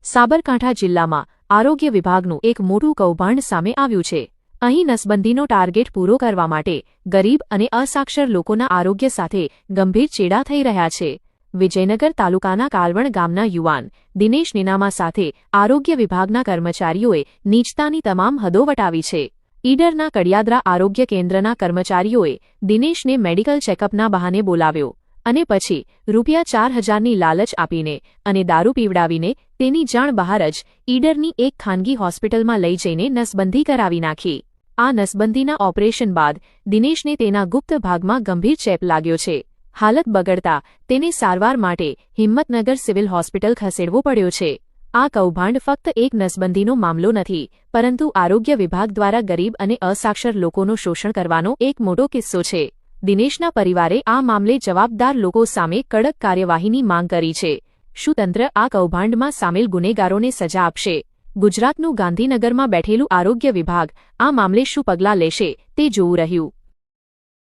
સાબરકાંઠા જિલ્લામાં આરોગ્ય વિભાગનું એક મોટું કૌભાંડ સામે આવ્યું છે। અહીં નસબંધીનો ટાર્ગેટ પૂરો કરવા માટે ગરીબ અને અસાક્ષર લોકોના આરોગ્ય સાથે ગંભીર ચેડા થઈ રહ્યા છે। વિજયનગર તાલુકાના કાલવણ ગામના યુવાન દિનેશ નીનામા સાથે આરોગ્ય વિભાગના કર્મચારીઓએ નીચતાની તમામ હદો વટાવી છે। ઈડરના કડિયાદરા આરોગ્ય કેન્દ્રના કર્મચારીઓએ દિનેશને મેડિકલ ચેકઅપના બહાને બોલાવ્યો અને પછી ₹4000ની લાલચ આપીને અને દારૂ પીવડાવીને તેની જાણ બહાર જ ઈડરની એક ખાનગી હોસ્પિટલમાં લઈ જઈને નસબંધી કરાવી નાખી। આ નસબંધીના ઓપરેશન બાદ દિનેશને તેના ગુપ્ત ભાગમાં ગંભીર ચેપ લાગ્યો છે। હાલત બગડતા તેને સારવાર માટે હિંમતનગર સિવિલ હોસ્પિટલ ખસેડવો પડ્યો છે। આ કૌભાંડ ફક્ત એક નસબંધીનો મામલો નથી, પરંતુ આરોગ્ય વિભાગ દ્વારા ગરીબ અને અસાક્ષર લોકોનું શોષણ કરવાનો એક મોટો કિસ્સો છે। દિનેશના પરિવારે આ મામલે જવાબદાર લોકો સામે કડક કાર્યવાહીની માંગ કરી છે। શું તંત્ર આ કૌભાંડમાં સામેલ ગુનેગારોને સજા આપશે? ગુજરાતનું ગાંધીનગરમાં બેઠેલું આરોગ્ય વિભાગ આ મામલે શું પગલાં લેશે તે જોવું રહ્યું।